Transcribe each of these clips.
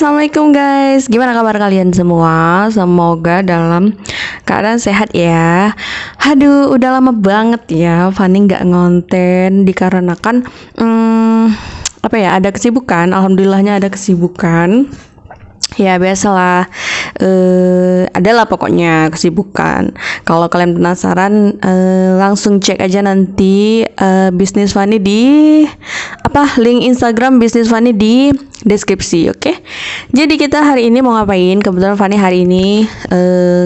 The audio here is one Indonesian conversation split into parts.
Assalamualaikum guys, gimana kabar kalian semua? Semoga dalam keadaan sehat ya. Aduh, udah lama banget ya Fanny nggak ngonten dikarenakan apa ya, ada kesibukan. Alhamdulillahnya ada kesibukan. Ya biasalah, adalah pokoknya kesibukan. Kalau kalian penasaran, langsung cek aja nanti bisnis Fanny di link Instagram bisnis Fanny di deskripsi, oke? Jadi kita hari ini mau ngapain? Kebetulan Fanny hari ini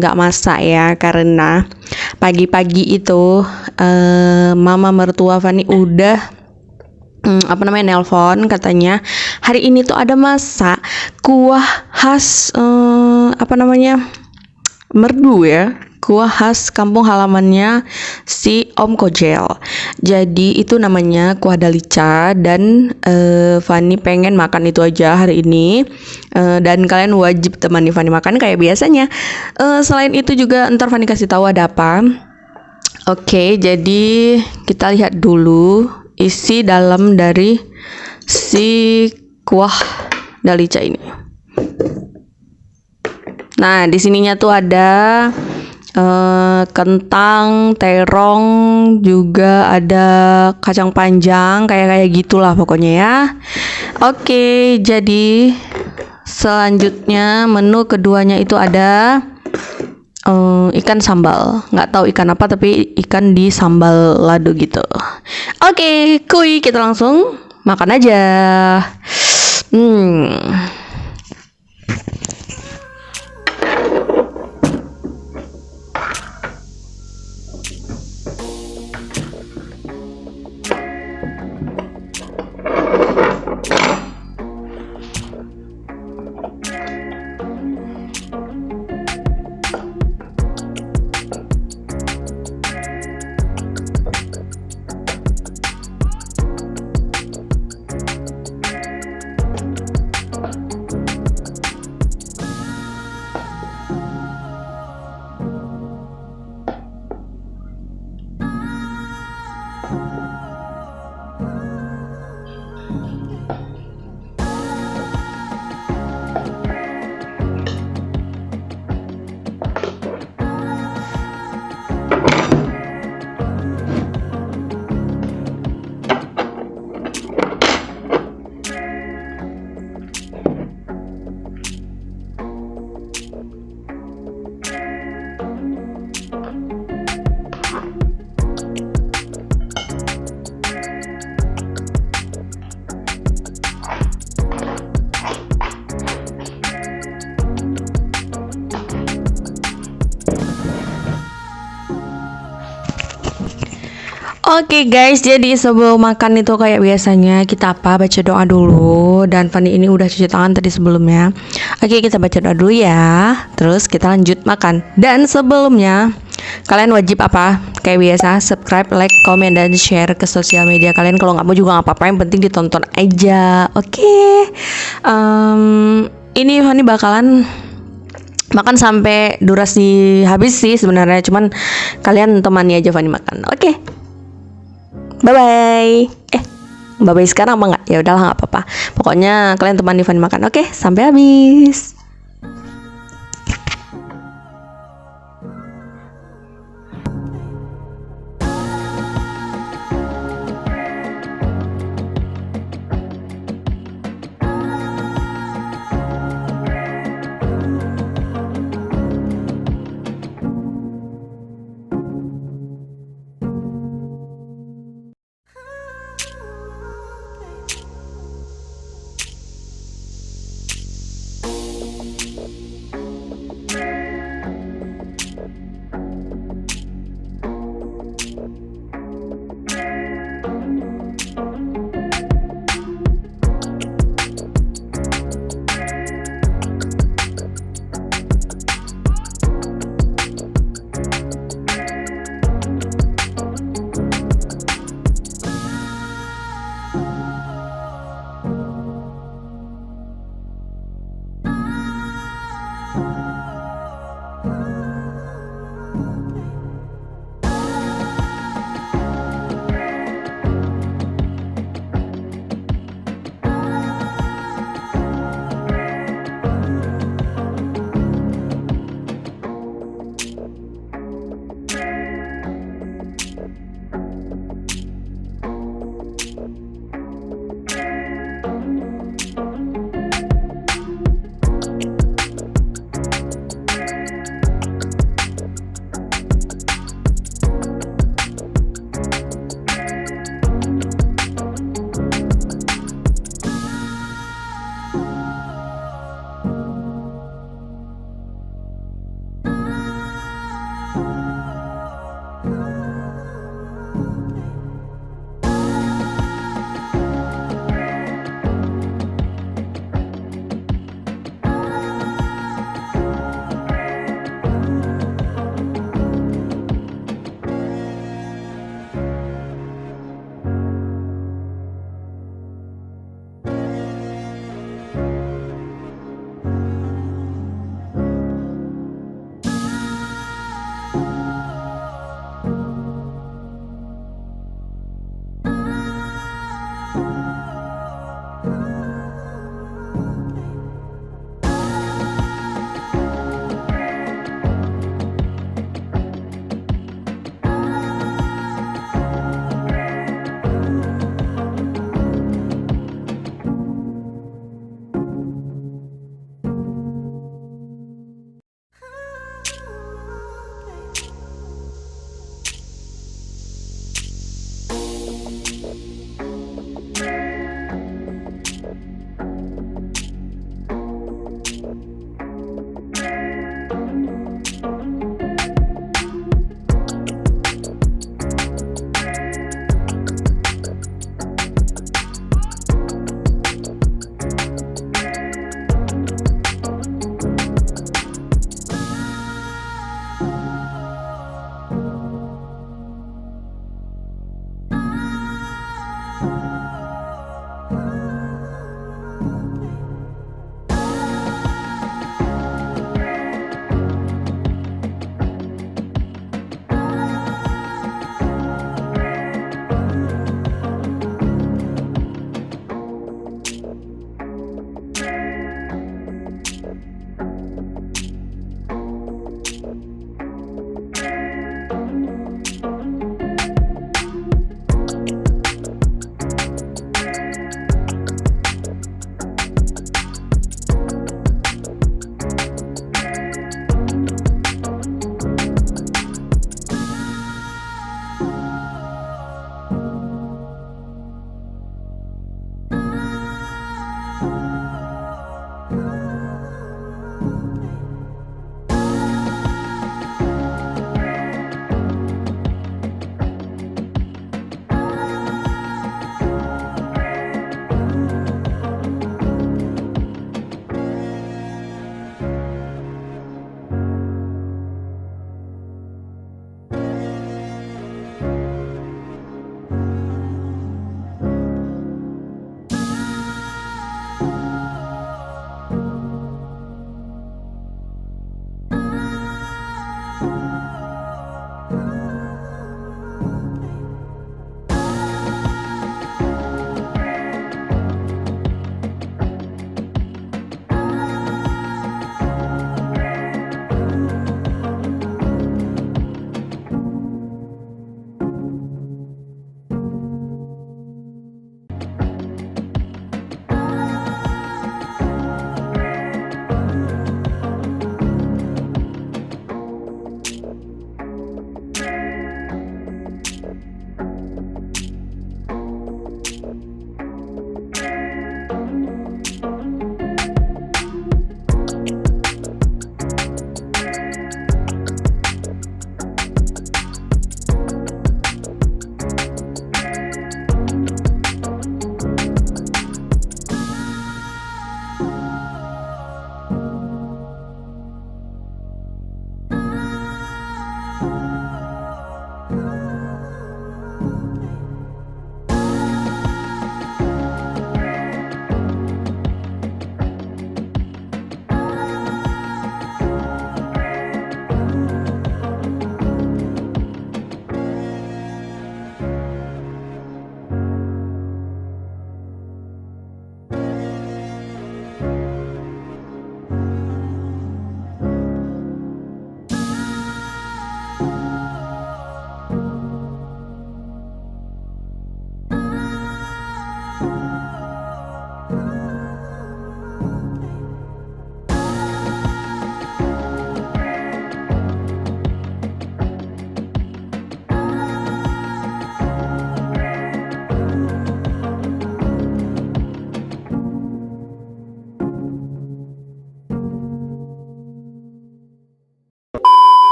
nggak masak ya, karena pagi-pagi itu mama mertua Fanny udah nelpon, katanya hari ini tuh ada masak kuah khas merdu ya, kuah khas kampung halamannya si Om Kojel. Jadi itu namanya kuah dalica dan Fanny pengen makan itu aja hari ini, dan kalian wajib temani Fanny makan kayak biasanya. Selain itu juga ntar Fanny kasih tahu ada apa. Oke, jadi kita lihat dulu isi dalam dari si kuah dalica ini. Nah, di sininya tuh ada kentang, terong, juga ada kacang panjang, kayak gitulah pokoknya ya. Oke, jadi selanjutnya menu keduanya itu ada ikan sambal. Nggak tahu ikan apa, tapi ikan di sambal lado gitu. Oke, kuy, kita langsung makan aja. Oke guys, jadi sebelum makan itu kayak biasanya kita baca doa dulu. Dan Fanny ini udah cuci tangan tadi sebelumnya. Oke, kita baca doa dulu ya, terus kita lanjut makan. Dan sebelumnya kalian wajib kayak biasa, subscribe, like, komen, dan share ke sosial media kalian. Kalau nggak mau juga nggak apa-apa, yang penting ditonton aja. Oke. Ini Fanny bakalan makan sampai durasi habis sih sebenarnya, cuman kalian temani aja Fanny makan. Oke. Bye bye. Bye bye sekarang apa enggak? Ya udahlah, nggak apa-apa. Pokoknya kalian temani Fanny makan. Oke, sampai habis.